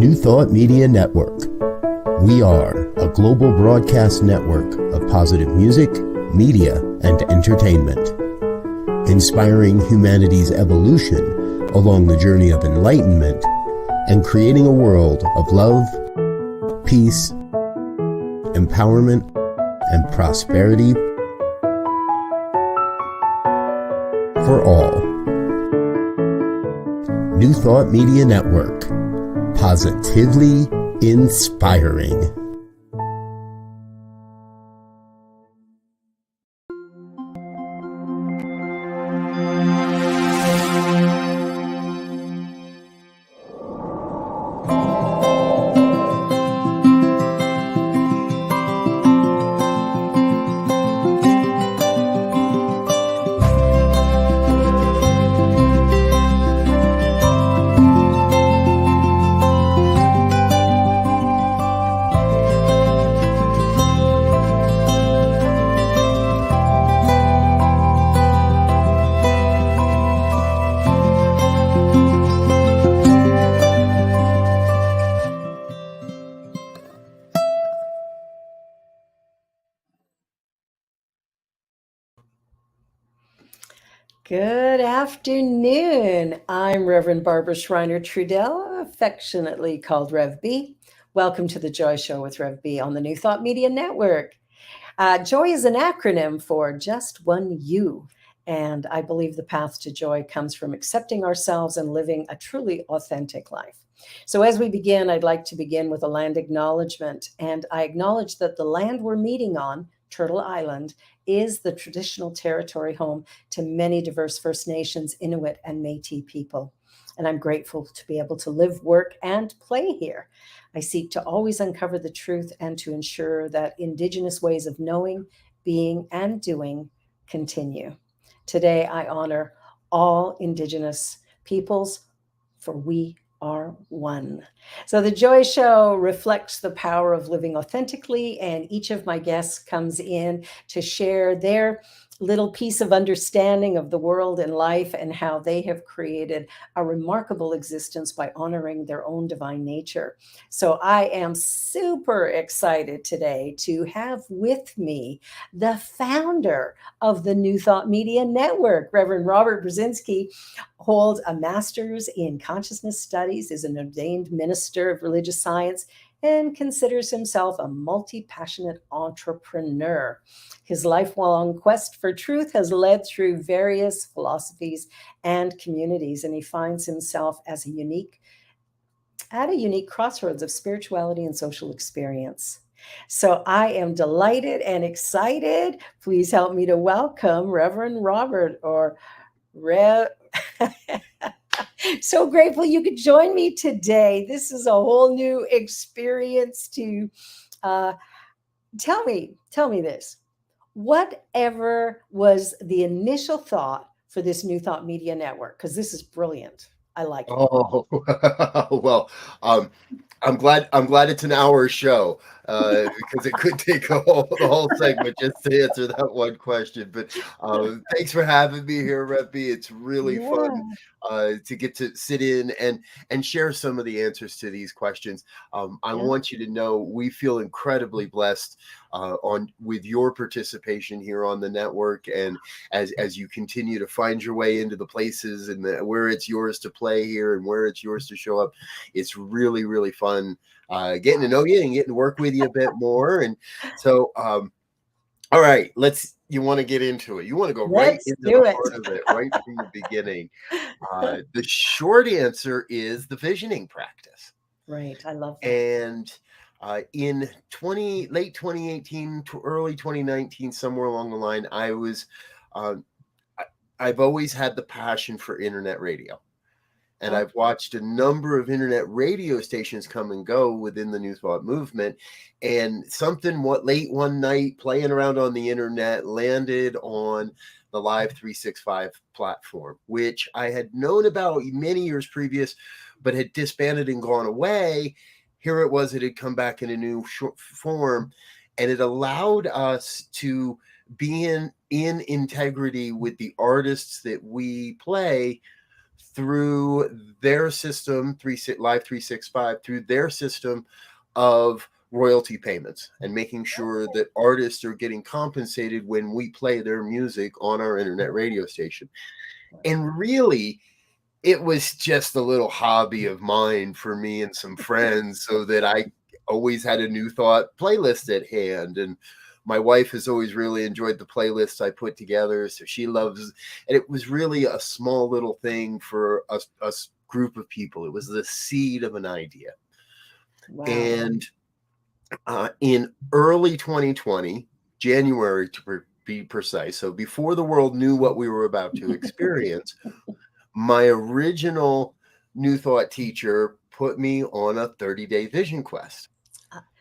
New Thought Media Network. We are a global broadcast network of positive music, media, and entertainment, inspiring humanity's evolution along the journey of enlightenment and creating a world of love, peace, empowerment, and prosperity for all. New Thought Media Network. Positively inspiring. Good afternoon. I'm Reverend Barbara Schreiner Trudell, affectionately called REV B. Welcome to the Joy Show with REV B on the New Thought Media Network. Joy is an acronym for Just One You, and I believe the path to joy comes from accepting ourselves and living a truly authentic life. So as we begin, I'd like to begin with a land acknowledgement, and I acknowledge that the land we're meeting on, Turtle Island, is the traditional territory home to many diverse First Nations, Inuit, and Métis people. And I'm grateful to be able to live, work, and play here. I seek to always uncover the truth and to ensure that Indigenous ways of knowing, being, and doing continue. Today, I honor all Indigenous peoples, for we are one. So the Joy Show reflects the power of living authentically, and each of my guests comes in to share their little piece of understanding of the world and life and how they have created a remarkable existence by honoring their own divine nature. So I am super excited today to have with me the founder of the New Thought Media Network, Reverend Robert Brzezinski. Holds a master's in consciousness studies, is an ordained minister of religious science, and considers himself a multi-passionate entrepreneur. His lifelong quest for truth has led through various philosophies and communities, and he finds himself as at a unique crossroads of spirituality and social experience. So I am delighted and excited. Please help me to welcome Reverend Robert, or Rev. So grateful you could join me today. This is a whole new experience to tell me this. Whatever was the initial thought for this New Thought Media Network? Because this is brilliant. I like it. Oh, well, I'm glad it's an hour show, because it could take the whole segment just to answer that one question. But thanks for having me here, Rev B. It's really fun to get to sit in and share some of the answers to these questions. I want you to know we feel incredibly blessed with your participation here on the network, and as you continue to find your way into the places and where it's yours to play here and where it's yours to show up. It's really, really fun getting to know you and getting to work with you a bit more. And so all right, you want to get into it. You want to go right into the heart of it, right from the beginning. The short answer is the visioning practice. Right. I love that. And in late 2018 to early 2019, somewhere along the line, I've always had the passion for internet radio. And I've watched a number of internet radio stations come and go within the New Thought movement. And something late one night playing around on the internet landed on the Live 365 platform, which I had known about many years previous, but had disbanded and gone away. Here it was, it had come back in a new form, and it allowed us to be in integrity with the artists that we play through their system, Live 365, through their system of royalty payments and making sure that artists are getting compensated when we play their music on our internet radio station. And really, it was just a little hobby of mine for me and some friends, so that I always had a New Thought playlist at hand. And my wife has always really enjoyed the playlists I put together, so she loves, and it was really a small little thing for a group of people. It was the seed of an idea. Wow. And in early 2020, January to be precise, so before the world knew what we were about to experience, my original New Thought teacher put me on a 30-day vision quest.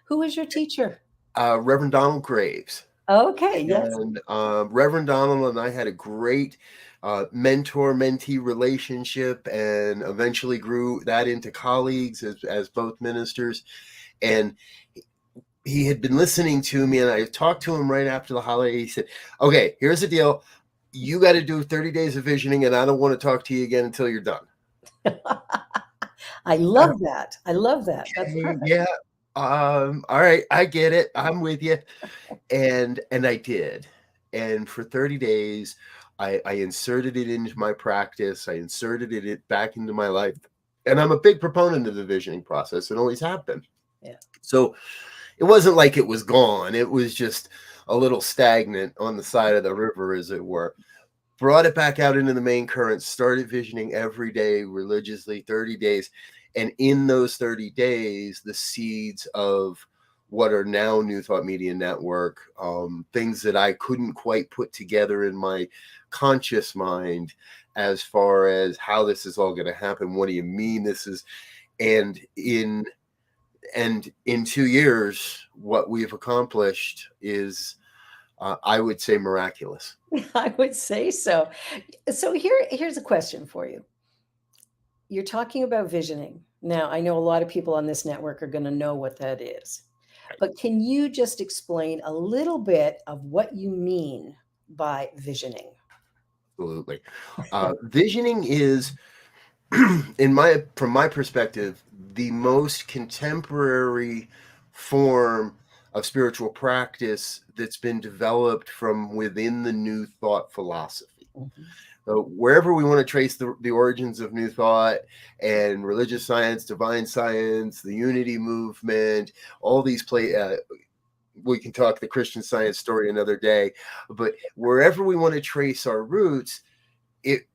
Who was your teacher? Reverend Donald Graves. Okay, yes. And Reverend Donald and I had a great mentor-mentee relationship, and eventually grew that into colleagues as both ministers. And he had been listening to me, and I talked to him right after the holiday. He said, okay, here's the deal. You got to do 30 days of visioning, and I don't want to talk to you again until you're done. I love that. I love that. That's perfect. Yeah. All right. I get it. I'm with you. And I did. And for 30 days, I inserted it into my practice. I inserted it back into my life. And I'm a big proponent of the visioning process, and always have been. Yeah. So it wasn't like it was gone. It was just a little stagnant on the side of the river, as it were. Brought it back out into the main current, started visioning every day religiously, 30 days. And in those 30 days, the seeds of what are now New Thought Media Network, things that I couldn't quite put together in my conscious mind as far as how this is all going to happen. What do you mean this is? And in 2 years, what we've accomplished is, I would say, miraculous. I would say so. So here's a question for you. You're talking about visioning. Now, I know a lot of people on this network are going to know what that is. But can you just explain a little bit of what you mean by visioning? Absolutely. Visioning is, from my perspective, the most contemporary form of spiritual practice that's been developed from within the New Thought philosophy. Mm-hmm. So wherever we want to trace the origins of New Thought and religious science, divine science, the unity movement, all these we can talk the Christian Science story another day, but wherever we want to trace our roots,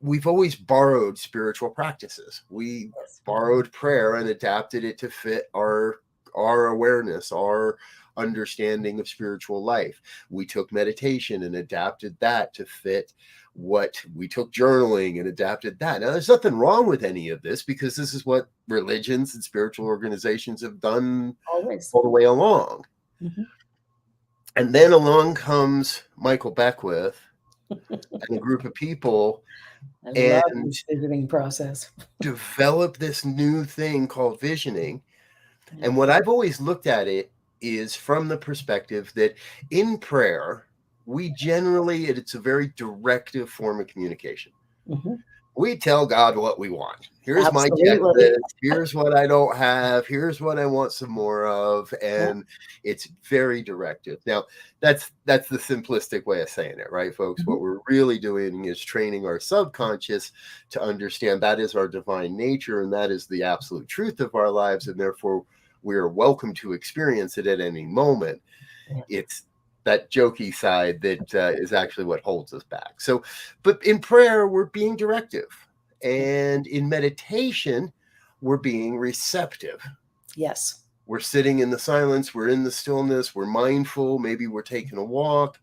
we've always borrowed spiritual practices. We borrowed prayer and adapted it to fit our awareness, our understanding of spiritual life. We took meditation and adapted that to fit what we took, journaling, and adapted that. Now, there's nothing wrong with any of this, because this is what religions and spiritual organizations have done Always. all the way along. Mm-hmm. And then along comes Michael Beckwith and a group of people, I love this visioning process. develop this new thing called visioning. And what I've always looked at it is from the perspective that in prayer, we generally, it's a very directive form of communication. Mm-hmm. We tell God what we want. Here's Absolutely. My checklist. Here's what I don't have. Here's what I want some more of. And it's very directive. Now, that's the simplistic way of saying it, right, folks? Mm-hmm. What we're really doing is training our subconscious to understand that is our divine nature, and that is the absolute truth of our lives. And therefore, we are welcome to experience it at any moment. Yeah. It's that jokey side that is actually what holds us back. So, but in prayer, we're being directive. And in meditation, we're being receptive. Yes. We're sitting in the silence. We're in the stillness. We're mindful. Maybe we're taking a walk.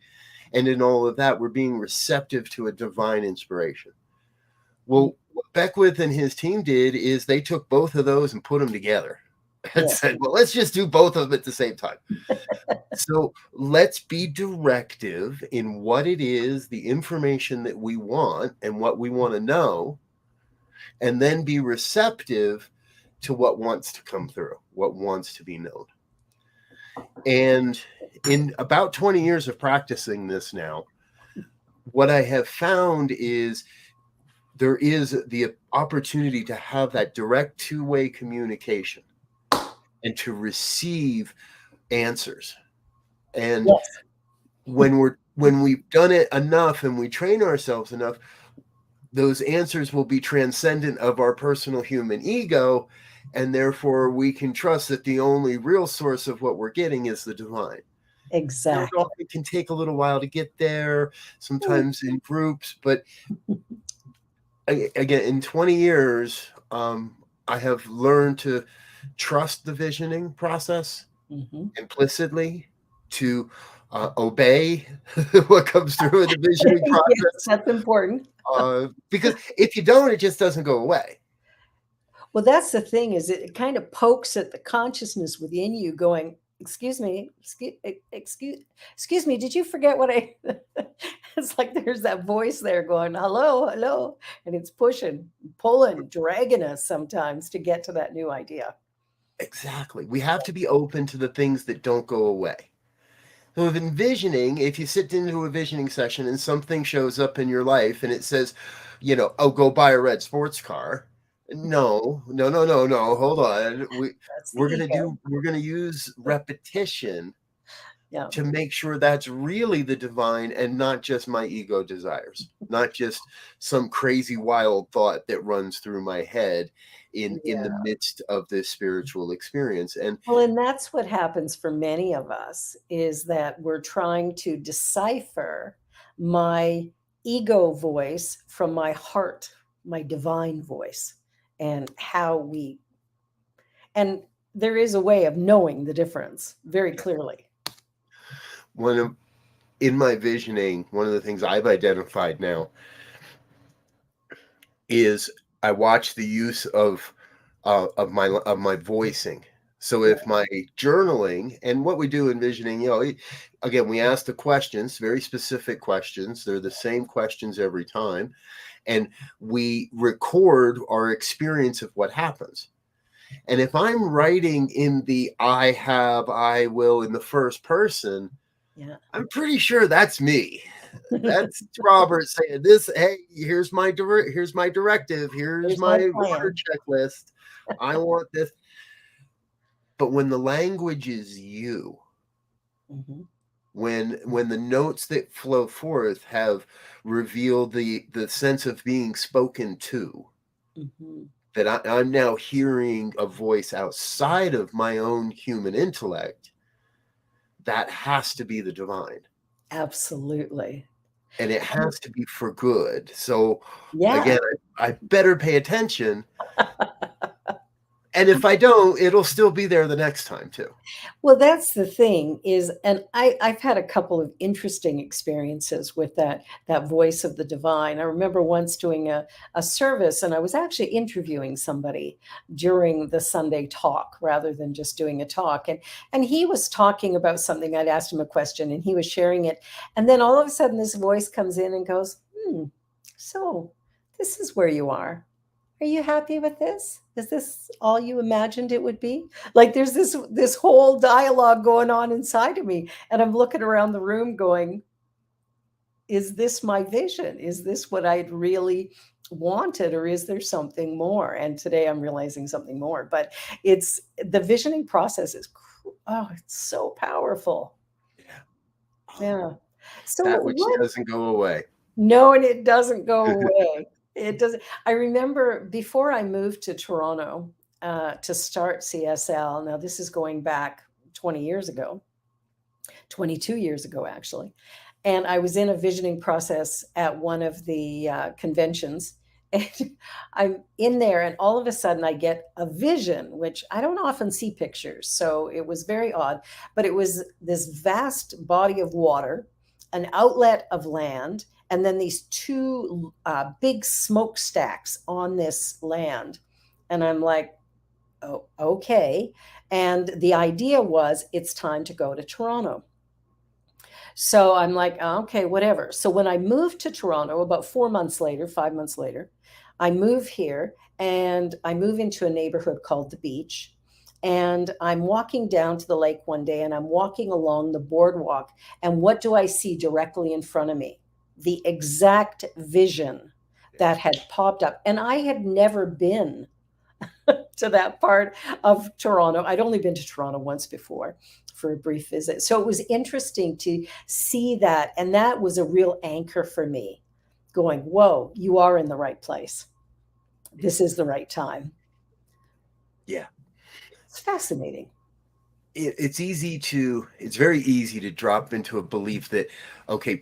And in all of that, we're being receptive to a divine inspiration. Well, what Beckwith and his team did is they took both of those and put them together. And said, well, let's just do both of them at the same time. So let's be directive in what it is, the information that we want and what we want to know, and then be receptive to what wants to come through, what wants to be known. And in about 20 years of practicing this now, what I have found is there is the opportunity to have that direct two-way communication and to receive answers. And Yes. when we've done it enough and we train ourselves enough, those answers will be transcendent of our personal human ego, and therefore we can trust that the only real source of what we're getting is the divine. Exactly. It can take a little while to get there, sometimes in groups, but again, in 20 years, I have learned to trust the visioning process implicitly, to obey what comes through in the visioning process. Yes, that's important. Because if you don't, it just doesn't go away. Well, that's the thing, is it kind of pokes at the consciousness within you going, excuse me, excuse me, did you forget what I, it's like there's that voice there going, hello, hello. And it's pushing, pulling, dragging us sometimes to get to that new idea. Exactly. We have to be open to the things that don't go away. So with envisioning, if you sit into a visioning session and something shows up in your life and it says, you know, oh, go buy a red sports car. No. Hold on. We're gonna use repetition to make sure that's really the divine and not just my ego desires, not just some crazy wild thought that runs through my head in the midst of this spiritual experience. And that's what happens for many of us, is that we're trying to decipher my ego voice from my heart, my divine voice, and and there is a way of knowing the difference very clearly. In my visioning, one of the things I've identified now is I watch the use of my voicing. So if my journaling, and what we do in visioning, you know, again, we ask the questions, very specific questions. They're the same questions every time. And we record our experience of what happens. And if I'm writing in the I have, I will in the first person, I'm pretty sure that's me. That's Robert saying this. Hey, here's my directive. Here's my water checklist. I want this. But when the language is you, when the notes that flow forth have revealed the sense of being spoken to, that I'm now hearing a voice outside of my own human intellect, that has to be the divine. Absolutely. And it has to be for good. So again, I better pay attention. And if I don't, it'll still be there the next time too. Well, that's the thing is, and I've had a couple of interesting experiences with that voice of the divine. I remember once doing a service, and I was actually interviewing somebody during the Sunday talk rather than just doing a talk. And he was talking about something. I'd asked him a question and he was sharing it. And then all of a sudden this voice comes in and goes, so this is where you are. Are you happy with this? Is this all you imagined it would be? Like there's this whole dialogue going on inside of me. And I'm looking around the room going, is this my vision? Is this what I'd really wanted? Or is there something more? And today I'm realizing something more. But it's the visioning process is, it's so powerful. Yeah. So that which doesn't go away. No, and it doesn't go away. It doesn't. I remember before I moved to Toronto to start CSL. Now this is going back 20 years ago, 22 years ago, actually. And I was in a visioning process at one of the conventions. And I'm in there and all of a sudden I get a vision, which I don't often see pictures. So it was very odd, but it was this vast body of water, an outlet of land, and then these two big smokestacks on this land. And I'm like, oh, okay. And the idea was it's time to go to Toronto. So I'm like, okay, whatever. So when I moved to Toronto, about 5 months later, I move here and I move into a neighborhood called the Beach. And I'm walking down to the lake one day and I'm walking along the boardwalk. And what do I see directly in front of me? The exact vision that had popped up. And I had never been to that part of Toronto. I'd only been to Toronto once before for a brief visit. So it was interesting to see that. And that was a real anchor for me, going, whoa, you are in the right place. This is the right time. Yeah. It's fascinating. It's very easy to drop into a belief that, okay,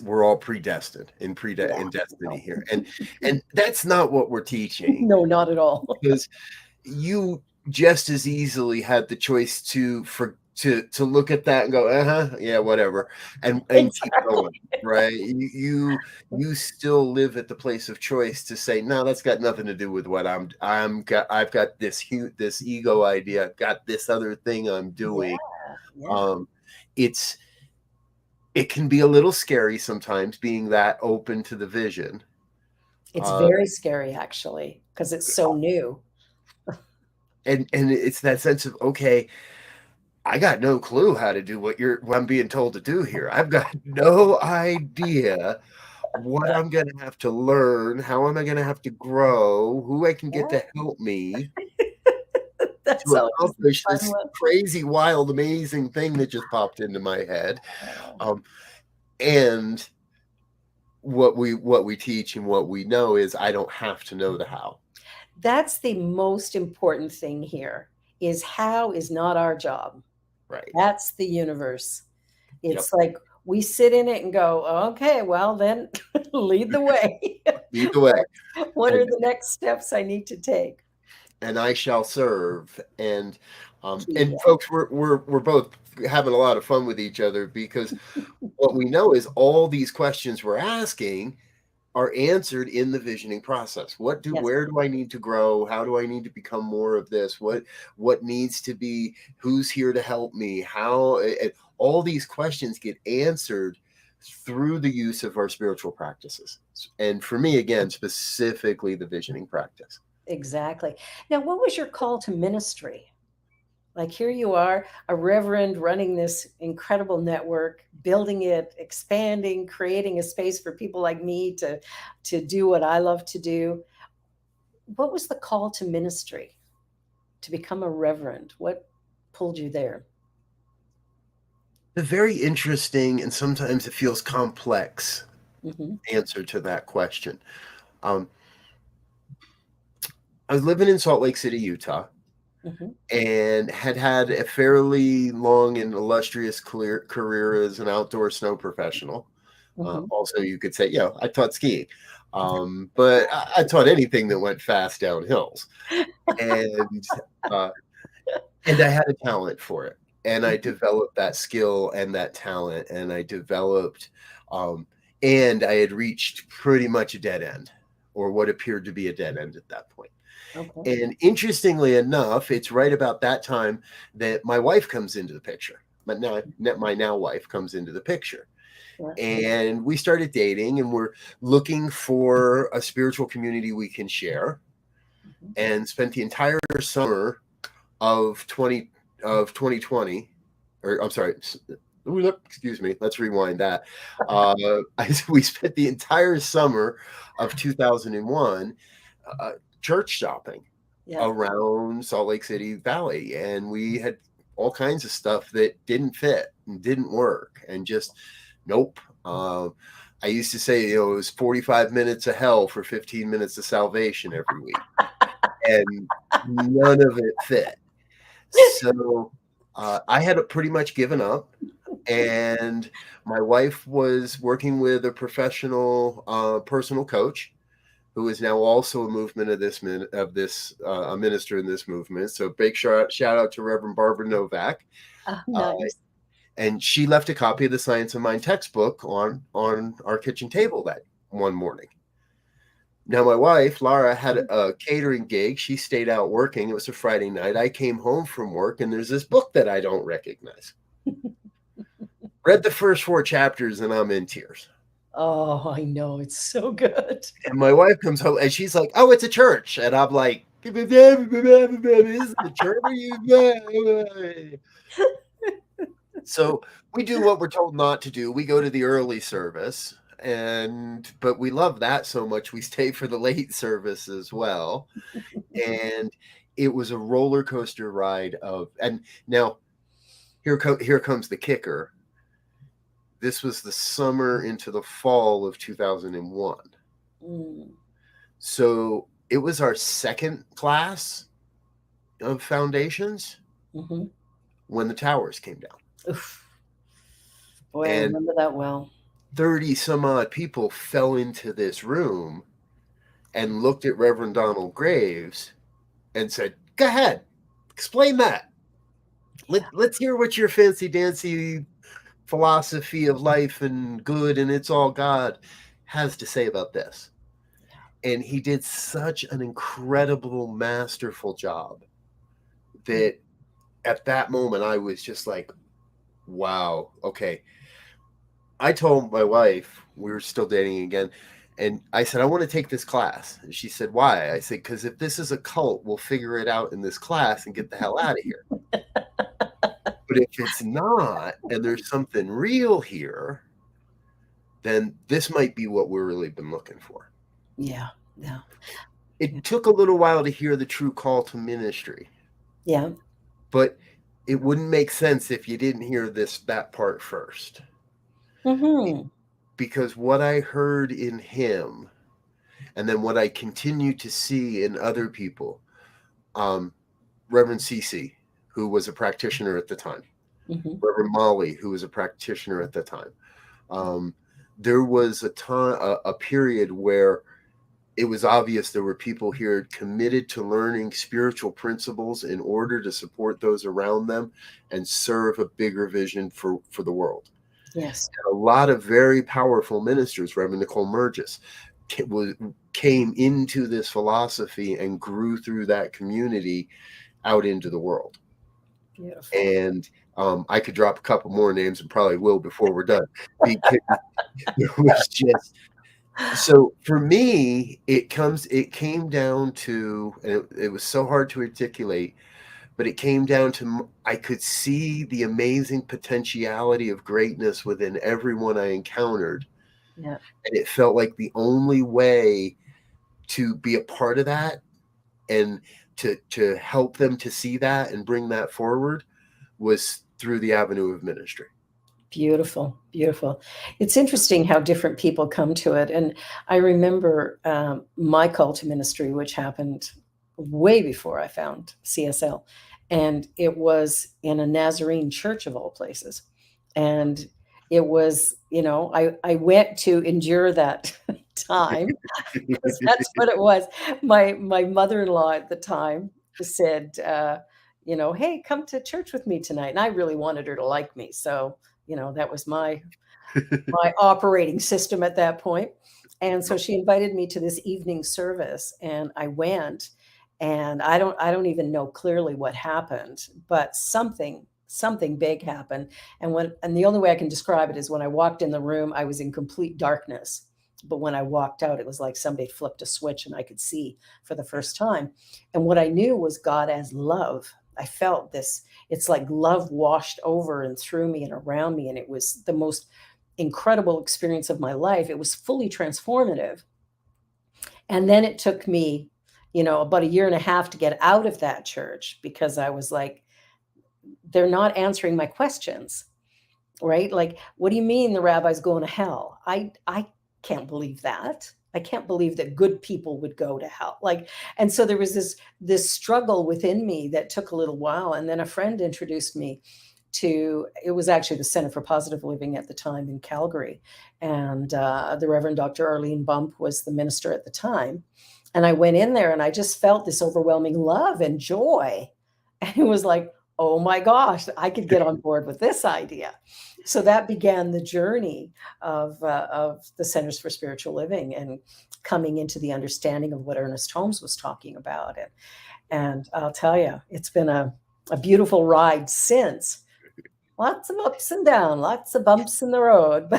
we're all predestined in destiny here. And that's not what we're teaching. No, not at all. Because you just as easily had the choice to look at that and go, yeah, whatever, and keep going, right? You still live at the place of choice to say, no, that's got nothing to do with what I've got this ego idea, I've got this other thing I'm doing. Yeah. It can be a little scary sometimes being that open to the vision. It's very scary, actually, because it's so new. And it's that sense of, okay, I got no clue how to do what I'm being told to do here. I've got no idea what I'm going to have to learn, how am I going to have to grow, who I can get to help me to accomplish this crazy, wild, amazing thing that just popped into my head. And what we teach and what we know is I don't have to know the how. That's the most important thing here, is how is not our job. Right. That's the universe. It's like we sit in it and go, okay, well then lead the way. Lead the way. What are the next steps I need to take? And I shall serve. And folks, we're both having a lot of fun with each other, because what we know is all these questions we're asking are answered in the visioning process. Where do I need to grow? How do I need to become more of this? What needs to be, who's here to help me? How, all these questions get answered through the use of our spiritual practices. And for me, again, specifically the visioning practice. Exactly. Now, what was your call to ministry? Like, here you are, a reverend running this incredible network, building it, expanding, creating a space for people like me to do what I love to do. What was the call to ministry, to become a reverend? What pulled you there? A very interesting, and sometimes it feels complex, answer to that question. I was living in Salt Lake City, Utah. And had a fairly long and illustrious career as an outdoor snow professional. Also, you could say, I taught skiing, but I taught anything that went fast down hills. And I had a talent for it. And I developed that skill and that talent. And I developed, and I had reached pretty much a dead end, or what appeared to be a dead end at that point. Okay. And interestingly enough, it's right about that time that my wife comes into the picture. But now my now wife comes into the picture. And we started dating, and we're looking for a spiritual community we can share, and spent the entire summer of 2020, or I'm sorry, excuse me, let's rewind that. We spent the entire summer of 2001 church shopping around Salt Lake City Valley, and we had all kinds of stuff that didn't fit and didn't work, and just nope. I used to say, it was 45 minutes of hell for 15 minutes of salvation every week, and none of it fit. So I had pretty much given up, and my wife was working with a professional personal coach, who is now also a minister in this movement. So big shout out to Reverend Barbara Novak. Nice. And she left a copy of the Science of Mind textbook on our kitchen table that one morning. Now, my wife, Laura, had a catering gig. She stayed out working. It was a Friday night. I came home from work, and there's this book that I don't recognize. Read the first 4 chapters, and I'm in tears. Oh, I know. It's so good. And my wife comes home, and she's like, "Oh, it's a church." And I'm like, "This is the church." So we do what we're told not to do. We go to the early service, but we love that so much we stay for the late service as well. And it was a roller coaster ride and now here comes the kicker. This was the summer into the fall of 2001. So it was our second class of foundations when the towers came down. Oof. Boy, I remember that well. 30 some odd people fell into this room and looked at Reverend Donald Graves and said, "Go ahead, explain that. Let's hear what your fancy dancy philosophy of life and good and it's all God has to say about this." And he did such an incredible, masterful job that at that moment I was just like, wow, okay. I told my wife, we were still dating again, and I said, I want to take this class. And she said, why? I said, because if this is a cult, we'll figure it out in this class and get the hell out of here. But if it's not, and there's something real here, then this might be what we've really been looking for. Yeah. It took a little while to hear the true call to ministry. Yeah. But it wouldn't make sense if you didn't hear that part first. Because what I heard in him, and then what I continue to see in other people, Reverend Cece, who was a practitioner at the time, Reverend Molly, who was a practitioner at the time, there was a period where it was obvious there were people here committed to learning spiritual principles in order to support those around them and serve a bigger vision for the world. Yes. And a lot of very powerful ministers, Reverend Nicole Murgis, came into this philosophy and grew through that community out into the world. Beautiful. And I could drop a couple more names and probably will before we're done. Because it was just... So for me, it came down to, and it was so hard to articulate, but it came down to, I could see the amazing potentiality of greatness within everyone I encountered. Yeah. And it felt like the only way to be a part of that and to help them to see that and bring that forward was through the avenue of ministry. Beautiful, beautiful. It's interesting how different people come to it. And I remember my call to ministry, which happened way before I found CSL. And it was in a Nazarene church of all places. And it was, I went to endure that time because that's what it was. My mother-in-law at the time said, hey, come to church with me tonight. And I really wanted her to like me. So that was my operating system at that point. And so she invited me to this evening service and I went, and I don't even know clearly what happened, but something big happened. And the only way I can describe it is when I walked in the room, I was in complete darkness. But when I walked out, it was like somebody flipped a switch and I could see for the first time. And what I knew was God as love. I felt this, it's like love washed over and through me and around me. And it was the most incredible experience of my life. It was fully transformative. And then it took me, about a year and a half to get out of that church because I was like, they're not answering my questions, right? Like, what do you mean the rabbi's going to hell? I can't believe that. I can't believe that good people would go to hell. And so there was this struggle within me that took a little while. And then a friend introduced me to, it was actually the Center for Positive Living at the time in Calgary. And the Reverend Dr. Arlene Bump was the minister at the time. And I went in there and I just felt this overwhelming love and joy. And it was like, oh my gosh, I could get on board with this idea. So that began the journey of the Centers for Spiritual Living and coming into the understanding of what Ernest Holmes was talking about. And I'll tell you, it's been a beautiful ride since. Lots of ups and downs, lots of bumps in the road,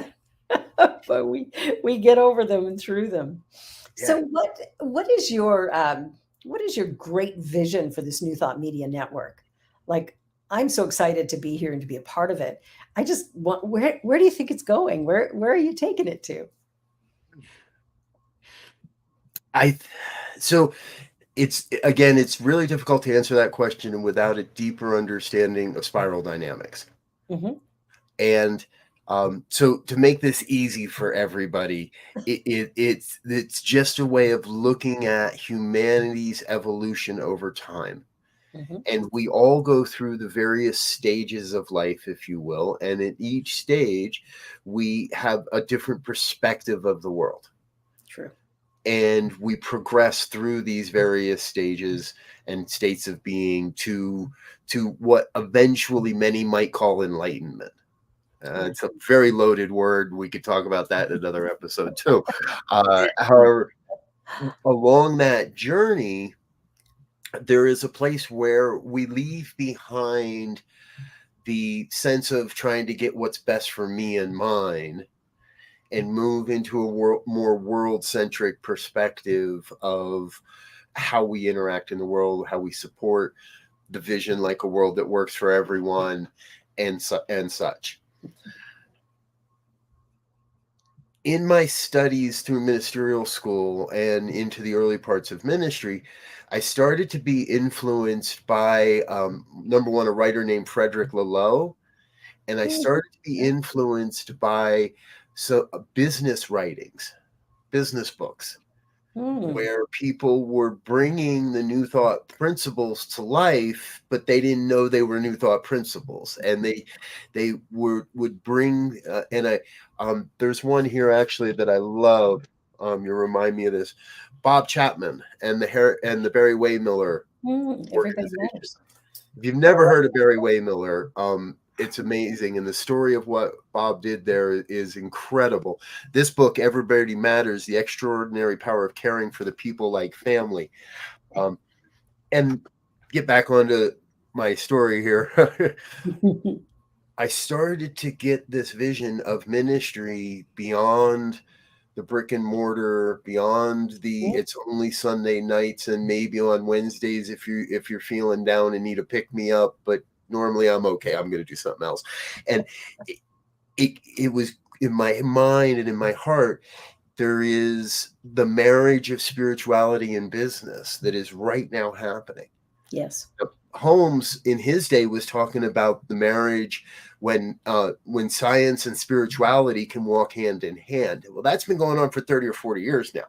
but we get over them and through them. Yeah. So what is your great vision for this New Thought Media Network? Like, I'm so excited to be here and to be a part of it. I just want, where do you think it's going? Where are you taking it to? So it's really difficult to answer that question without a deeper understanding of spiral dynamics. Mm-hmm. And so to make this easy for everybody, it's just a way of looking at humanity's evolution over time. Mm-hmm. And we all go through the various stages of life, if you will. And at each stage, we have a different perspective of the world. True. And we progress through these various stages and states of being to what eventually many might call enlightenment. It's a very loaded word. We could talk about that in another episode too. However, along that journey, there is a place where we leave behind the sense of trying to get what's best for me and mine and move into a more world-centric perspective of how we interact in the world, how we support the vision, like a world that works for everyone, and such. In my studies through ministerial school and into the early parts of ministry, I started to be influenced by, number one, a writer named Frederick Laloux, and I started to be influenced by business writings, business books, where people were bringing the New Thought principles to life, but they didn't know they were New Thought principles, and they would bring there's one here actually that I love. You remind me of this, Bob Chapman and the Barry Wehmiller organization. If you've never heard of Barry Wehmiller, it's amazing, and the story of what Bob did there is incredible. This book, Everybody Matters: The Extraordinary Power of Caring for the People Like Family. And get back onto my story here. I started to get this vision of ministry beyond the brick and mortar, beyond the it's only Sunday nights and maybe on Wednesdays if you're feeling down and need a pick me up, but normally I'm okay. I'm going to do something else. And it was in my mind and in my heart, there is the marriage of spirituality and business that is right now happening. Yes. Holmes in his day was talking about the marriage when science and spirituality can walk hand in hand. Well, that's been going on for 30 or 40 years now.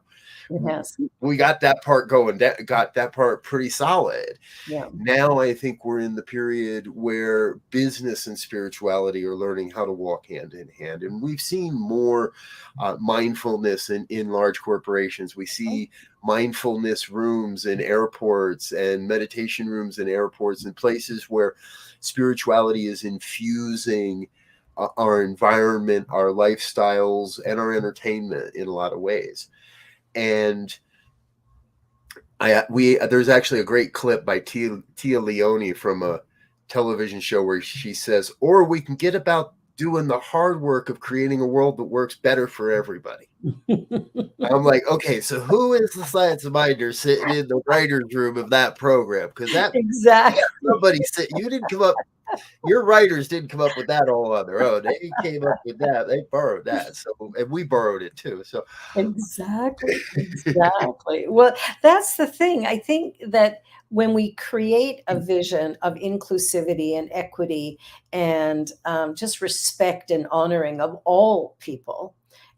Yes. We got that part going, got that part pretty solid. Yeah. Now I think we're in the period where business and spirituality are learning how to walk hand in hand. And we've seen more mindfulness in large corporations. We see mindfulness rooms in airports and meditation rooms in airports and places where spirituality is infusing our environment, our lifestyles, and our entertainment in a lot of ways. And there's actually a great clip by Tia Leone from a television show where she says, or we can get about doing the hard work of creating a world that works better for everybody. I'm like, okay, so who is the science minder sitting in the writer's room of that program? Because that exactly somebody said you didn't come up. Your writers didn't come up with that all on their own. They came up with that. They borrowed that. So, and we borrowed it too. So exactly. Well, that's the thing. I think that when we create a vision of inclusivity and equity and just respect and honoring of all people,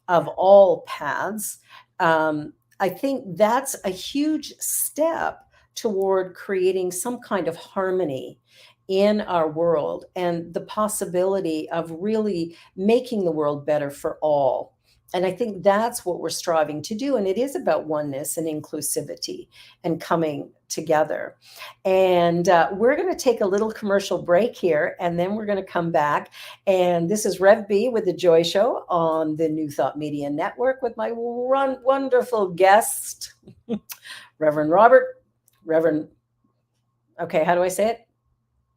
of all paths, I think that's a huge step toward creating some kind of harmony in our world and the possibility of really making the world better for all. And I think that's what we're striving to do. And it is about oneness and inclusivity and coming together. And we're going to take a little commercial break here, and then we're going to come back. And this is Rev B with The Joy Show on the New Thought Media Network with my wonderful guest, Reverend Robert. Okay, how do I say it?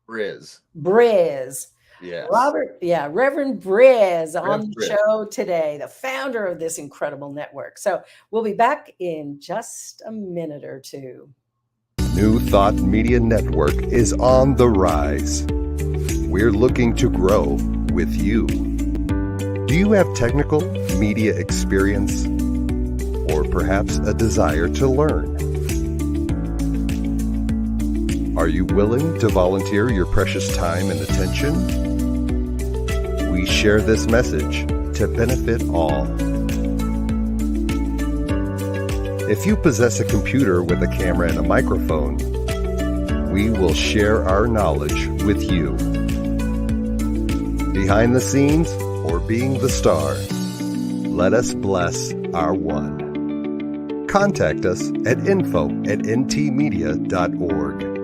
Briz. Yes. Robert, Reverend Briz on the show today, the founder of this incredible network. So we'll be back in just a minute or two. New Thought Media Network is on the rise. We're looking to grow with you. Do you have technical media experience or perhaps a desire to learn. Are you willing to volunteer your precious time and attention? We share this message to benefit all. If you possess a computer with a camera and a microphone, we will share our knowledge with you. Behind the scenes or being the star, let us bless our one. Contact us at info@ntmedia.org.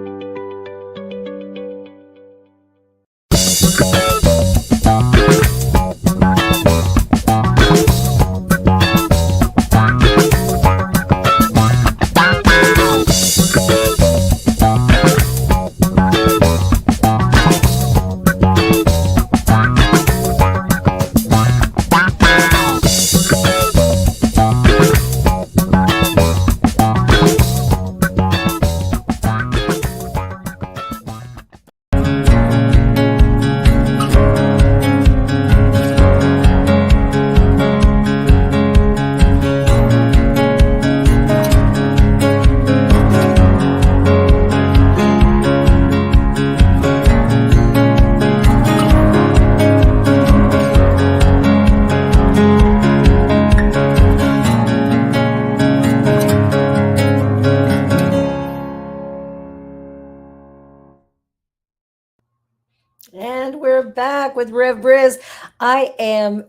And we're back with Rev Briz. I am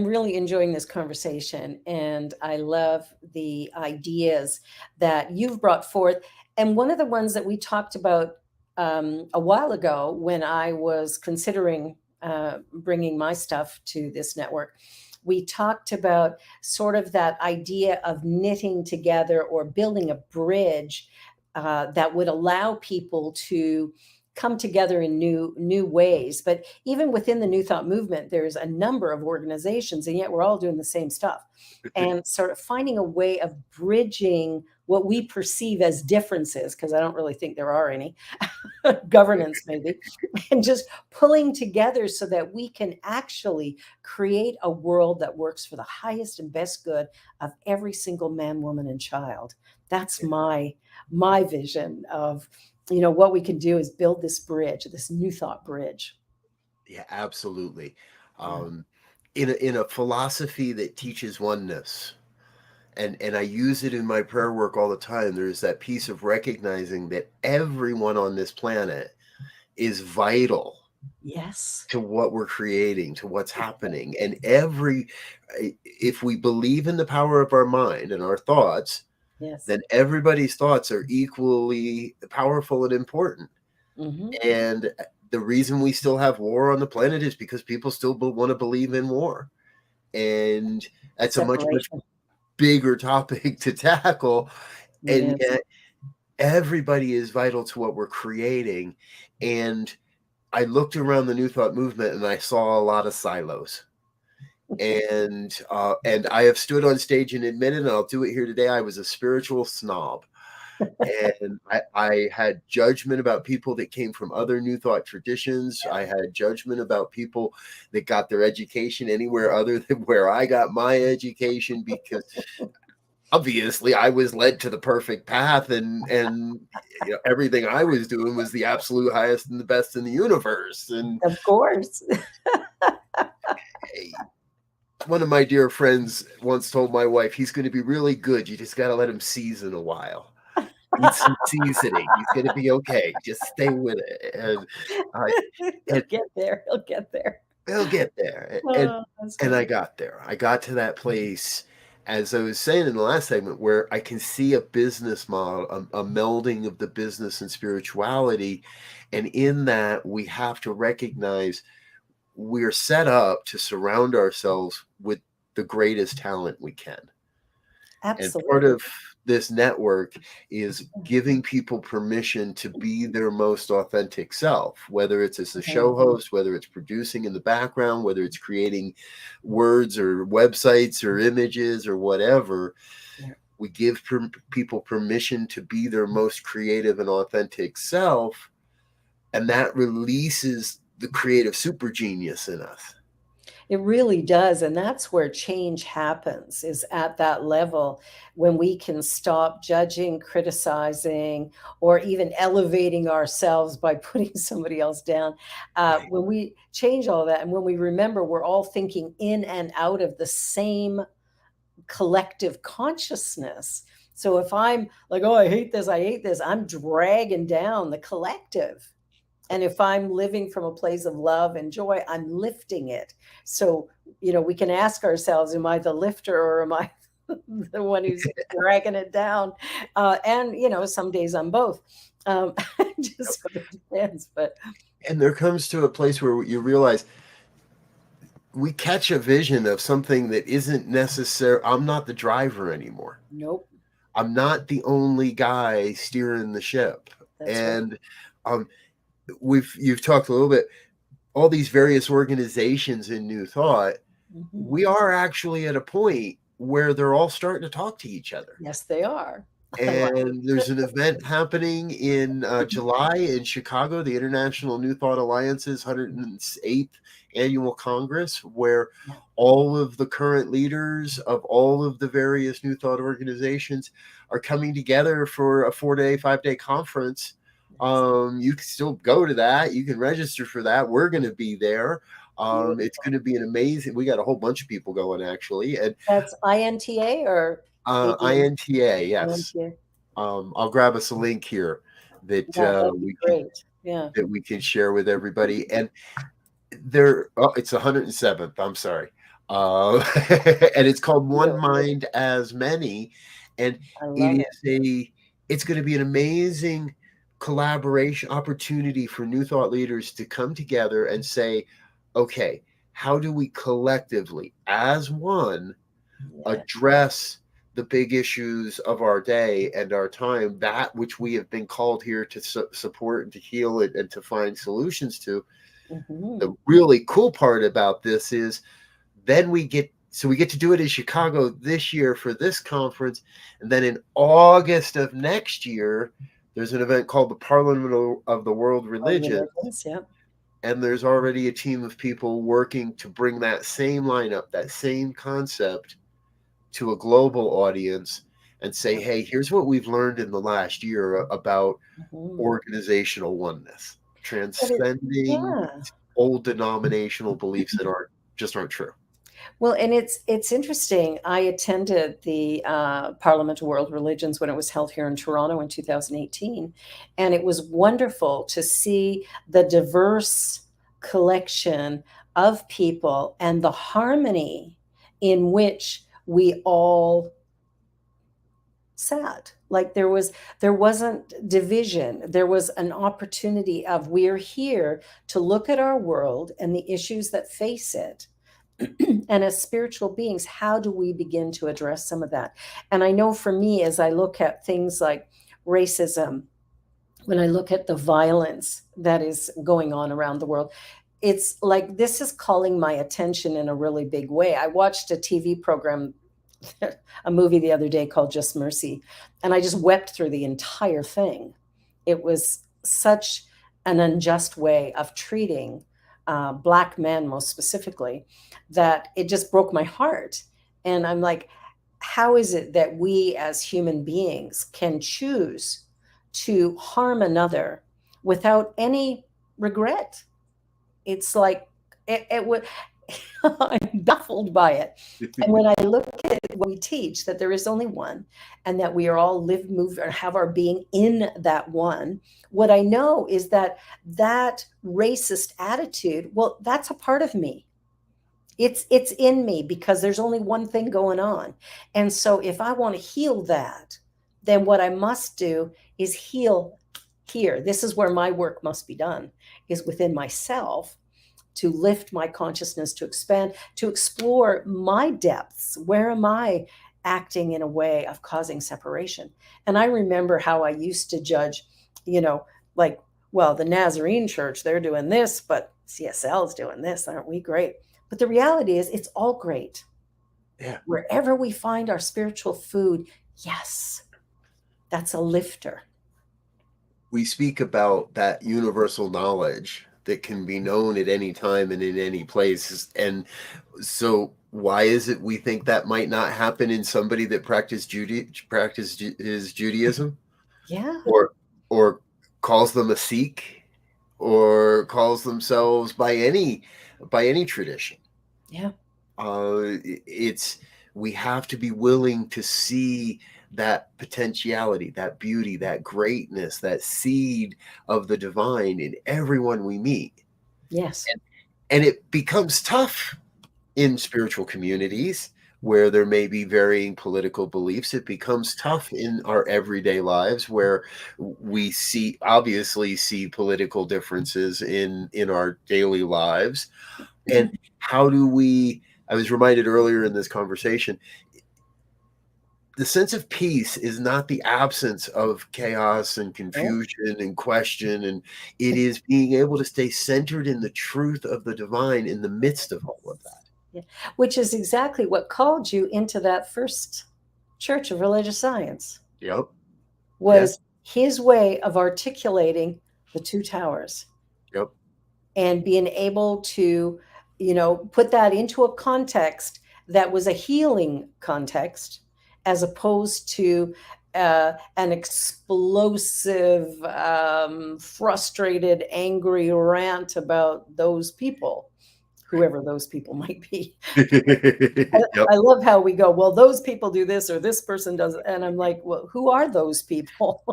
really enjoying this conversation, and I love the ideas that you've brought forth. And one of the ones that we talked about a while ago when I was considering bringing my stuff to this network, we talked about sort of that idea of knitting together or building a bridge that would allow people to come together in new ways. But even within the New Thought movement, there's a number of organizations, and yet we're all doing the same stuff. And sort of finding a way of bridging what we perceive as differences, because I don't really think there are any, governance maybe, and just pulling together so that we can actually create a world that works for the highest and best good of every single man, woman, and child. That's my vision of, what we can do is build this bridge, this New Thought bridge. Yeah, absolutely. In a philosophy that teaches oneness, and I use it in my prayer work all the time, there's that piece of recognizing that everyone on this planet is vital. Yes. To what we're creating, to what's happening. And if we believe in the power of our mind and our thoughts, yes, then everybody's thoughts are equally powerful and important. Mm-hmm. And the reason we still have war on the planet is because people still want to believe in war. And that's a much bigger topic to tackle. And yet everybody is vital to what we're creating. And I looked around the New Thought movement and I saw a lot of silos. And I have stood on stage and admitted, and I'll do it here today, I was a spiritual snob. And I had judgment about people that came from other New Thought traditions. I had judgment about people that got their education anywhere other than where I got my education, because obviously I was led to the perfect path, and everything I was doing was the absolute highest and the best in the universe. And of course. One of my dear friends once told my wife, he's going to be really good. You just got to let him season a while. Need some seasoning. He's going to be okay. Just stay with it. And he'll get there. He'll get there. He'll get there. And I got there. I got to that place, as I was saying in the last segment, where I can see a business model, a melding of the business and spirituality. And in that, we have to recognize we're set up to surround ourselves with the greatest talent we can. Absolutely. And part of this network is giving people permission to be their most authentic self, whether it's as a show host, whether it's producing in the background, whether it's creating words or websites or images or whatever. Yeah. We give people permission to be their most creative and authentic self, and that releases the creative super genius in us. It really does. And that's where change happens, is at that level, when we can stop judging, criticizing, or even elevating ourselves by putting somebody else down. When we change all that, and when we remember we're all thinking in and out of the same collective consciousness. So if I'm like, oh, I hate this, I'm dragging down the collective. And if I'm living from a place of love and joy, I'm lifting it. So, we can ask ourselves, am I the lifter, or am I the one who's dragging it down? And, some days I'm both. Just sort of depends. But And there comes to a place where you realize we catch a vision of something that isn't necessary. I'm not the driver anymore. nope. I'm not the only guy steering the ship. That's And you've talked a little bit, all these various organizations in New Thought, Mhm. we are actually at a point where they're all starting to talk to each other. Yes, they are. And there's an event happening in July in Chicago, the International New Thought Alliance's 108th Annual Congress, where all of the current leaders of all of the various New Thought organizations are coming together for a 4-day, 5-day conference. You can still go to that. You can register for that. We're going to be there. It's going to be an amazing. We got a whole bunch of people going, actually. And That's INTA or INTA, yes. INTA? I'll grab us a link here that That'd be great. that we can share with everybody. And it's 107th. I'm sorry, and it's called One Mind as Many, and it's going to be an amazing collaboration opportunity for New Thought leaders to come together and say, okay, how do we collectively, as one, address the big issues of our day and our time, that which we have been called here to support and to heal it and to find solutions to. Mm-hmm. The really cool part about this is then we get to do it in Chicago this year for this conference. And then in August of next year, there's an event called the Parliament of the World Religions. And there's already a team of people working to bring that same lineup, that same concept to a global audience and say, hey, here's what we've learned in the last year about organizational oneness, transcending old denominational beliefs that aren't true. Well, and it's interesting. I attended the Parliament of World Religions when it was held here in Toronto in 2018, and it was wonderful to see the diverse collection of people and the harmony in which we all sat. Like there wasn't division. There was an opportunity of, we're here to look at our world and the issues that face it. And as spiritual beings, how do we begin to address some of that? And I know for me, as I look at things like racism, when I look at the violence that is going on around the world, it's like this is calling my attention in a really big way. I watched a TV program, a movie the other day called Just Mercy, and I just wept through the entire thing. It was such an unjust way of treating Black men, most specifically, that it just broke my heart. And I'm like, how is it that we as human beings can choose to harm another without any regret? It's like, it would, I'm baffled by it. And when I look at what we teach, that there is only one, and that we are all live, move, or have our being in that one, what I know is that racist attitude, well, that's a part of me. It's in me because there's only one thing going on. And so if I want to heal that, then what I must do is heal here. This is where my work must be done, is within myself, to lift my consciousness, to expand, to explore my depths. Where am I acting in a way of causing separation? And I remember how I used to judge, like, well, the Nazarene church, they're doing this, but CSL's doing this. Aren't we great? But the reality is it's all great. Yeah. Wherever we find our spiritual food, yes, that's a lifter. We speak about that universal knowledge that can be known at any time and in any place. And so why is it we think that might not happen in somebody that practiced Judaism? Yeah. Or calls them a Sikh, or calls themselves by any tradition. Yeah. We have to be willing to see that potentiality, that beauty, that greatness, that seed of the divine in everyone we meet. Yes. And it becomes tough in spiritual communities where there may be varying political beliefs. It becomes tough in our everyday lives where we obviously see political differences in our daily lives. And how do we, I was reminded earlier in this conversation, the sense of peace is not the absence of chaos and confusion and question, and it is being able to stay centered in the truth of the divine in the midst of all of that. Yeah. Which is exactly what called you into that first Church of Religious Science. Yep. Was his way of articulating the two towers. Yep. And being able to, put that into a context that was a healing context, as opposed to an explosive, frustrated, angry rant about those people, whoever those people might be. Yep. I love how we go, well, those people do this or this person does it. And I'm like, well, who are those people?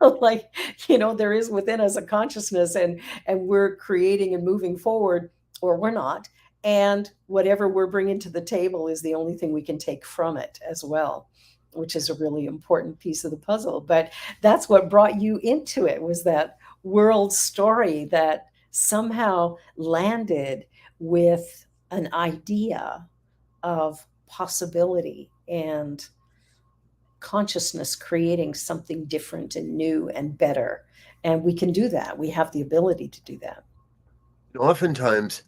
There is within us a consciousness, and we're creating and moving forward, or we're not. And whatever we're bringing to the table is the only thing we can take from it as well, which is a really important piece of the puzzle. But that's what brought you into it, was that world story that somehow landed with an idea of possibility and consciousness creating something different and new and better. And we can do that. We have the ability to do that. Oftentimes,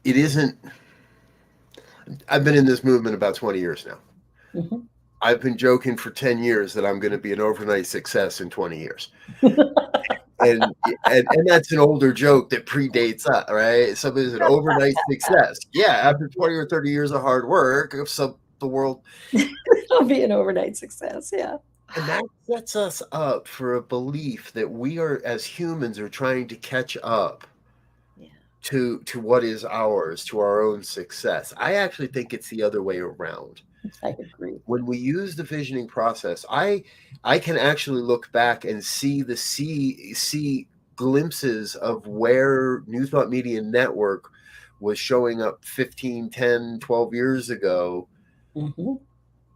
it isn't. I've been in this movement about 20 years now. Mm-hmm. I've been joking for 10 years that I'm going to be an overnight success in 20 years. And that's an older joke that predates that, right? Somebody's an overnight success. Yeah, after 20 or 30 years of hard work, the world will be an overnight success. Yeah. And that sets us up for a belief that we are, as humans, are trying to catch up to what is ours, to our own success. I actually think it's the other way around. I agree. When we use the visioning process, I can actually look back and see glimpses of where New Thought Media Network was showing up 15, 10, 12 years ago,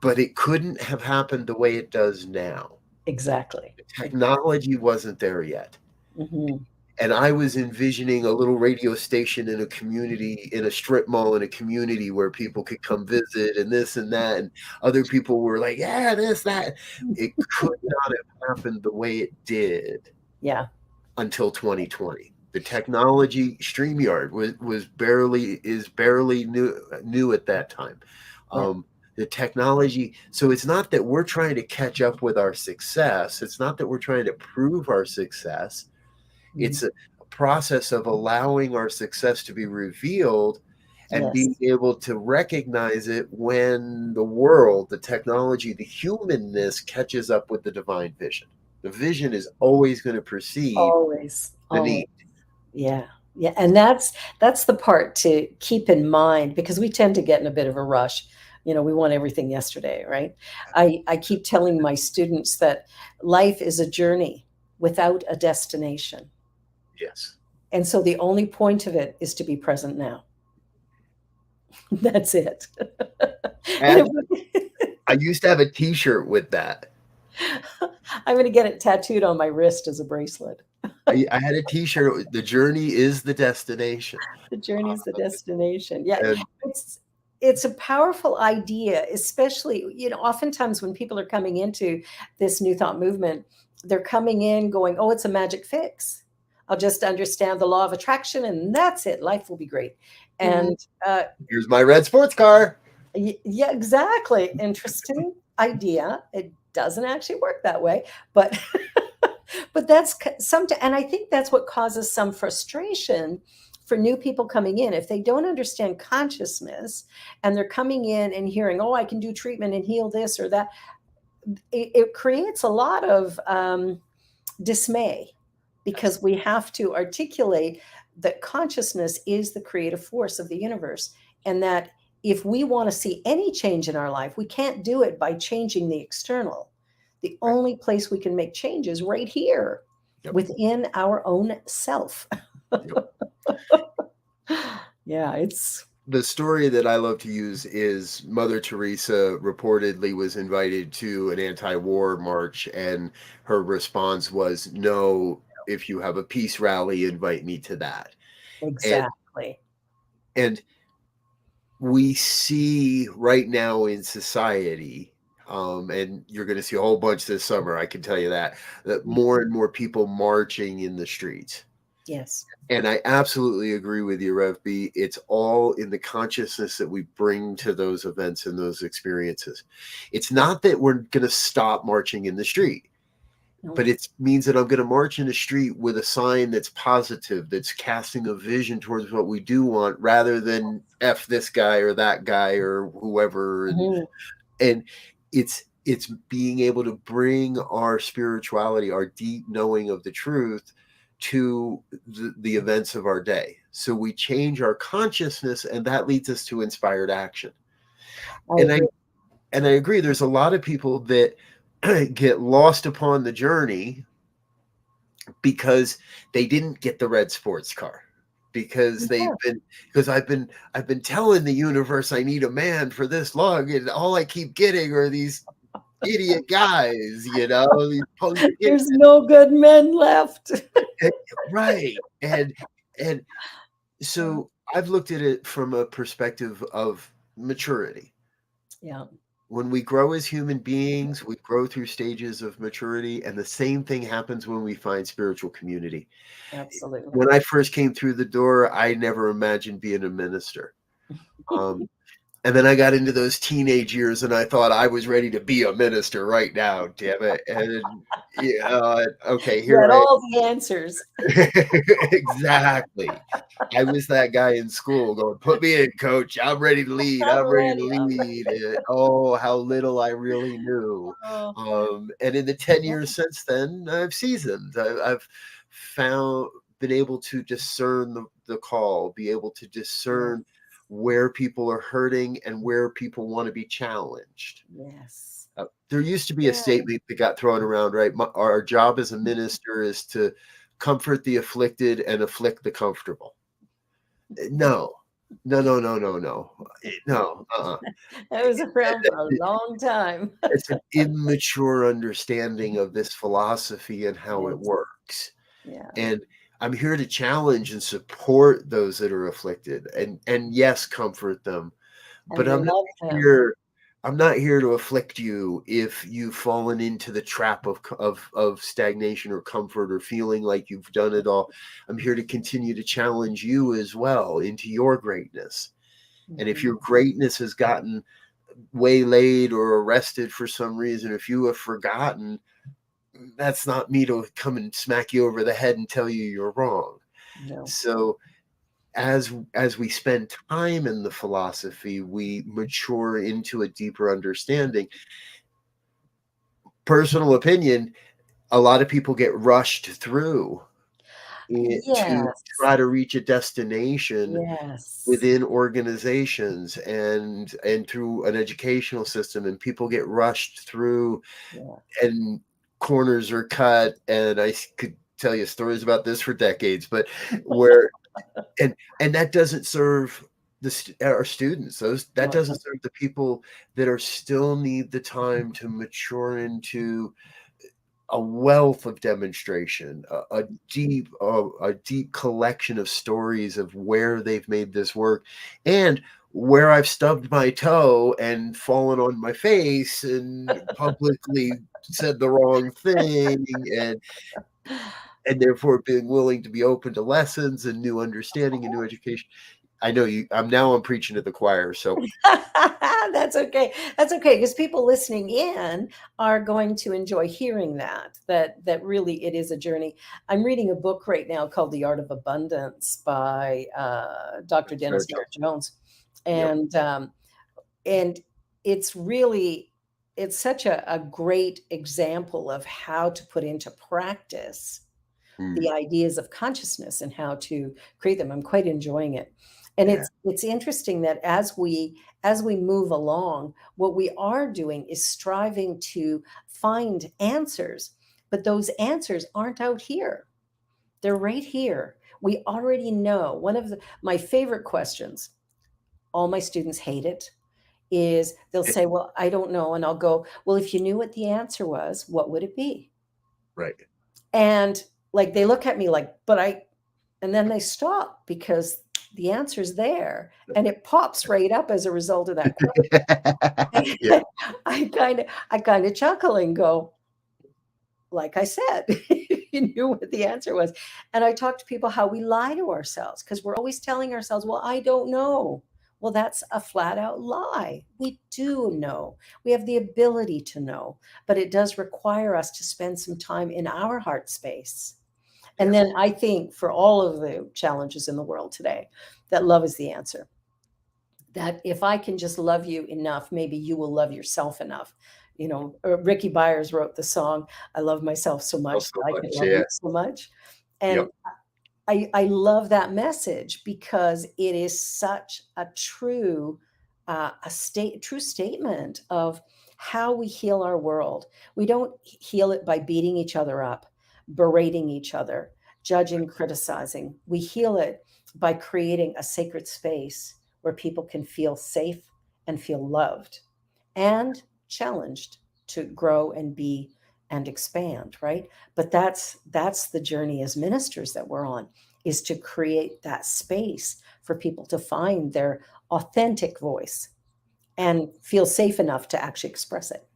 but it couldn't have happened the way it does now. Exactly. The technology wasn't there yet. Mm-hmm. And I was envisioning a little radio station in a community, in a strip mall, in a community where people could come visit and this and that. And other people were like, yeah, this, that. It could not have happened the way it did. Yeah. Until 2020. The technology, StreamYard is barely new at that time. The technology. So it's not that we're trying to catch up with our success. It's not that we're trying to prove our success. It's a process of allowing our success to be revealed and being able to recognize it when the world, the technology, the humanness catches up with the divine vision. The vision is always going to precede the need. Yeah. Yeah. And that's the part to keep in mind, because we tend to get in a bit of a rush. We want everything yesterday, right? I keep telling my students that life is a journey without a destination. Yes. And so the only point of it is to be present now. That's it. And I used to have a T-shirt with that. I'm going to get it tattooed on my wrist as a bracelet. I had a T-shirt. The journey is the destination. The journey is the destination. Yeah. It's a powerful idea, especially, oftentimes when people are coming into this New Thought movement, they're coming in going, oh, it's a magic fix. I'll just understand the law of attraction and that's it. Life will be great. And here's my red sports car. Yeah, exactly. Interesting idea. It doesn't actually work that way, but But that's and I think that's what causes some frustration for new people coming in. If they don't understand consciousness and they're coming in and hearing, oh, I can do treatment and heal this or that, it creates a lot of dismay, because we have to articulate that consciousness is the creative force of the universe, and that if we want to see any change in our life, we can't do it by changing the external. The only place we can make change is right here. Yep. Within our own self. Yep. Yeah, it's the story that I love to use is Mother Teresa reportedly was invited to an anti-war march, and her response was, no, if you have a peace rally, invite me to that. Exactly. And we see right now in society, and you're going to see a whole bunch this summer, I can tell you that more and more people marching in the streets. Yes. And I absolutely agree with you, Rev B. It's all in the consciousness that we bring to those events and those experiences. It's not that we're going to stop marching in the street, but it means that I'm going to march in the street with a sign that's positive, that's casting a vision towards what we do want, rather than F this guy or that guy or whoever. And it's being able to bring our spirituality, our deep knowing of the truth, to the events of our day. So we change our consciousness, and that leads us to inspired action. I agree. There's a lot of people that get lost upon the journey because they didn't get the red sports car, because I've been telling the universe I need a man for this long, and all I keep getting are these idiot guys, these there's no good men left. Right. And so I've looked at it from a perspective of maturity. Yeah. When we grow as human beings, we grow through stages of maturity, and the same thing happens when we find spiritual community. Absolutely. When I first came through the door, I never imagined being a minister. And then I got into those teenage years, and I thought I was ready to be a minister right now, damn it. And okay, here I all the answers. Exactly. I was that guy in school going, put me in, coach. I'm ready to lead. I'm ready to lead. And, oh, how little I really knew. And in the 10 years since then, I've seasoned. I've been able to discern the call, be able to discern where people are hurting and where people want to be challenged. Yes. There used to be a statement that got thrown around, right? Our job as a minister is to comfort the afflicted and afflict the comfortable. No. That was around for a long time. It's an immature understanding of this philosophy and how it works. Yeah. And I'm here to challenge and support those that are afflicted, and yes, comfort them. But I'm not here to afflict you if you've fallen into the trap of stagnation or comfort or feeling like you've done it all. I'm here to continue to challenge you as well into your greatness. And if your greatness has gotten waylaid or arrested for some reason, if you have forgotten, that's not me to come and smack you over the head and tell you you're wrong. No. So as we spend time in the philosophy, we mature into a deeper understanding. Personal opinion, a lot of people get rushed through to try to reach a destination within organizations and through an educational system, and people get rushed through and corners are cut. And I could tell you stories about this for decades, but where and that doesn't serve our students. That doesn't serve the people that are still need the time to mature into a wealth of demonstration, a deep collection of stories of where they've made this work, and where I've stubbed my toe and fallen on my face and publicly said the wrong thing, and therefore being willing to be open to lessons and new understanding and new education. I know you. I'm preaching to the choir. So That's okay. That's okay, because people listening in are going to enjoy hearing that really it is a journey. I'm reading a book right now called The Art of Abundance by Dr. Dennis Miller Jones, yep. And it's such a great example of how to put into practice the ideas of consciousness and how to create them. I'm quite enjoying it. And it's interesting that as we move along, what we are doing is striving to find answers, but those answers aren't out here. They're right here. We already know. One of my favorite questions, all my students hate it, is they'll say, well, I don't know. And I'll go, well, if you knew what the answer was, what would it be? Right. And like, they look at me like, and then they stop because the answer's there and it pops right up as a result of that question. Yeah. I kind of chuckle and go, like I said, you knew what the answer was. And I talk to people how we lie to ourselves because we're always telling ourselves, well, I don't know. Well, that's a flat out lie. We do know. We have the ability to know, but it does require us to spend some time in our heart space. And then I think for all of the challenges in the world today, that love is the answer. That if I can just love you enough, maybe you will love yourself enough. You know, Ricky Byers wrote the song, I love myself so much that I can love you so much. And I love that message because it is such a true statement of how we heal our world. We don't heal it by beating each other up, berating each other, judging, criticizing. We heal it by creating a sacred space where people can feel safe and feel loved and challenged to grow and be and expand, right? But that's the journey as ministers that we're on, is to create that space for people to find their authentic voice and feel safe enough to actually express it.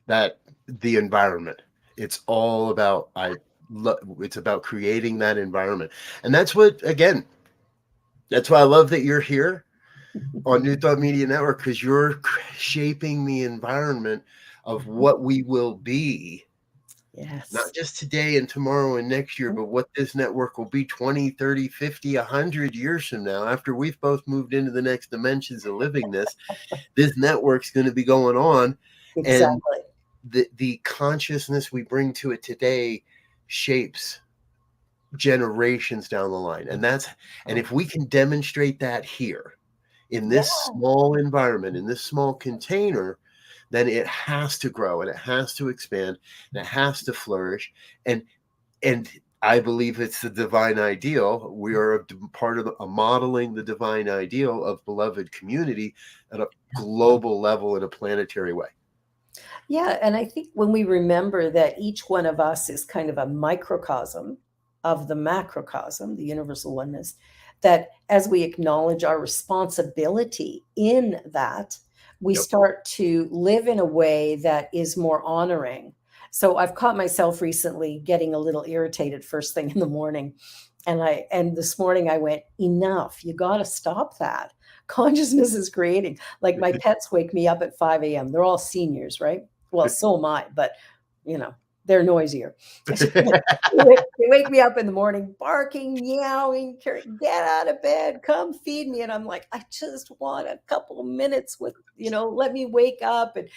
That the environment, it's all about it's about creating that environment. And that's why I love that you're here on New Thought Media Network, because you're shaping the environment of what we will be. Yes. Not just today and tomorrow and next year, but what this network will be 20, 30, 50, 100 years from now, after we've both moved into the next dimensions of living this network's going to be going on. Exactly. And the consciousness we bring to it today shapes generations down the line. And if we can demonstrate that here in this small environment, in this small container, then it has to grow and it has to expand and it has to flourish. And I believe it's the divine ideal. We are a part of modeling the divine ideal of beloved community at a global level in a planetary way. Yeah. And I think when we remember that each one of us is kind of a microcosm of the macrocosm, the universal oneness, that as we acknowledge our responsibility in that, we start to live in a way that is more honoring. So I've caught myself recently getting a little irritated first thing in the morning. And this morning I went, enough, you got to stop that. Consciousness is creating. Like my pets wake me up at 5 a.m. They're all seniors, right? Well, so am I, but you know, they're noisier. They wake me up in the morning, barking, meowing, get out of bed, come feed me. And I'm like, I just want a couple of minutes with, let me wake up and,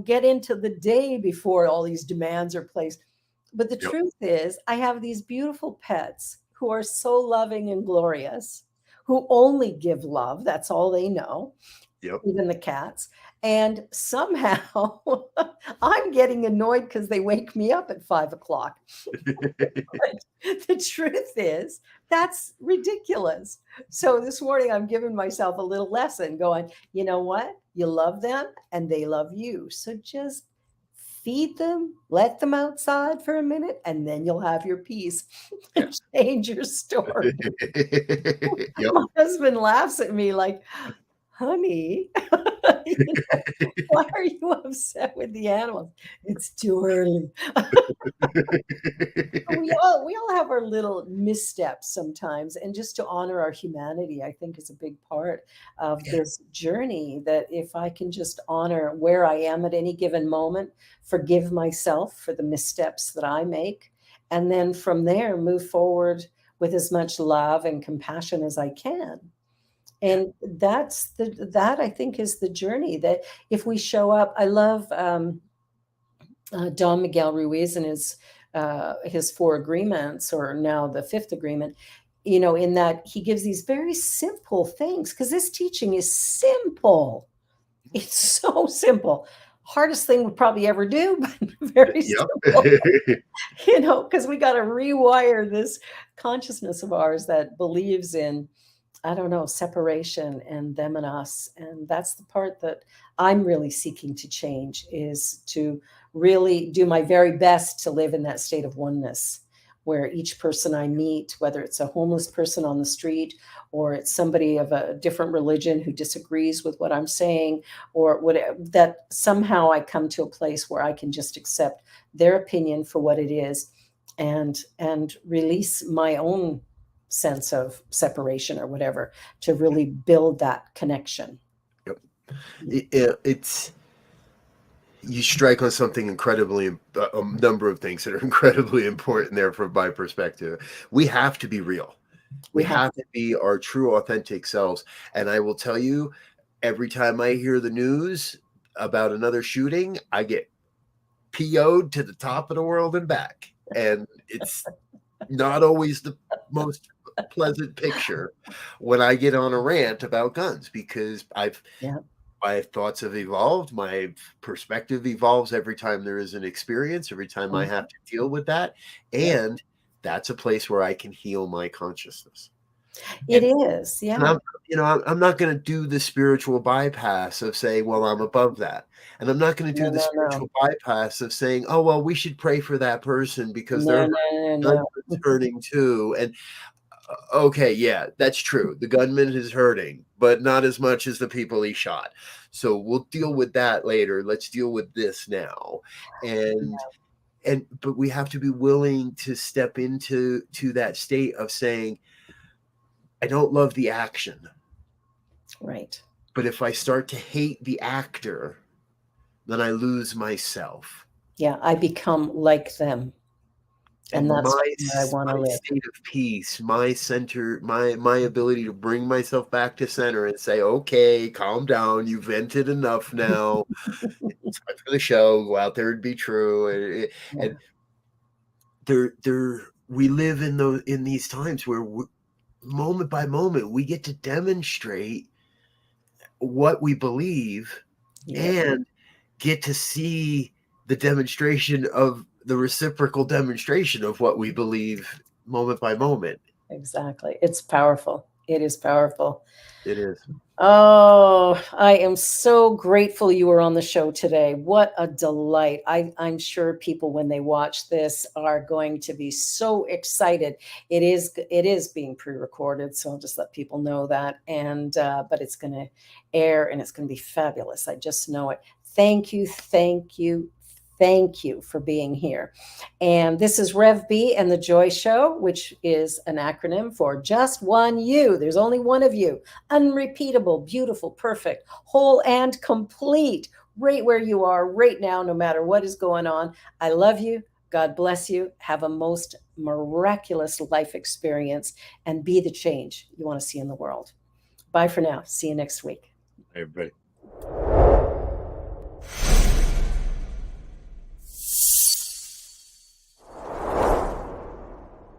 get into the day before all these demands are placed. But the truth is, I have these beautiful pets who are so loving and glorious, who only give love. That's all they know. Even the cats. And somehow I'm getting annoyed because they wake me up at 5 o'clock. The truth is, that's ridiculous. So this morning I'm giving myself a little lesson going, you know what? You love them and they love you. So just feed them, let them outside for a minute, and then you'll have your peace and change your story. My husband laughs at me like, honey, Why are you upset with the animals? It's too early. We all have our little missteps sometimes, and just to honor our humanity, I think, is a big part of this journey. That if I can just honor where I am at any given moment, forgive myself for the missteps that I make, and then from there move forward with as much love and compassion as I can. And that I think is the journey. That if we show up, I love Don Miguel Ruiz and his four agreements, or now the fifth agreement, in that he gives these very simple things, because this teaching is simple. It's so simple. Hardest thing we probably ever do, but very simple. Because we got to rewire this consciousness of ours that believes in, I don't know, separation and them and us. And that's the part that I'm really seeking to change, is to really do my very best to live in that state of oneness, where each person I meet, whether it's a homeless person on the street, or it's somebody of a different religion who disagrees with what I'm saying, or whatever, that somehow I come to a place where I can just accept their opinion for what it is, and release my own sense of separation or whatever, to really build that connection. It's you strike on something incredibly, a number of things that are incredibly important there from my perspective. We have to be real. We have to be our true, authentic selves. And I will tell you, every time I hear the news about another shooting, I get PO'd to the top of the world and back. And it's not always the most pleasant picture when I get on a rant about guns, because my thoughts have evolved. My perspective evolves every time there is an experience, every time I have to deal with that. And that's a place where I can heal my consciousness. It is. Yeah. I'm not going to do the spiritual bypass of saying, well, I'm above that. And I'm not going to do the spiritual bypass of saying, oh, well, we should pray for that person because they're hurting too. And okay, yeah, that's true. The gunman is hurting, but not as much as the people he shot. So we'll deal with that later. Let's deal with this now. But we have to be willing to step into that state of saying, I don't love the action. Right. But if I start to hate the actor, then I lose myself. Yeah, I become like them. And that's where I want to live. State of peace, my center, my ability to bring myself back to center and say, okay, calm down. You vented enough now. It's time for the show. Go out there and be true. And we live in these times where moment by moment we get to demonstrate what we believe and get to see the demonstration of the reciprocal demonstration of what we believe moment by moment. Exactly. It's powerful. It is powerful. It is. Oh, I am so grateful you were on the show today. What a delight. I'm sure people, when they watch this, are going to be so excited. It is being pre-recorded, so I'll just let people know that. And but it's going to air, and it's going to be fabulous. I just know it. Thank you. Thank you. Thank you for being here. And this is Rev B and the Joy Show, which is an acronym for Just One You. There's only one of you. Unrepeatable, beautiful, perfect, whole and complete, right where you are right now, no matter what is going on. I love you. God bless you. Have a most miraculous life experience and be the change you want to see in the world. Bye for now. See you next week. Hey, everybody.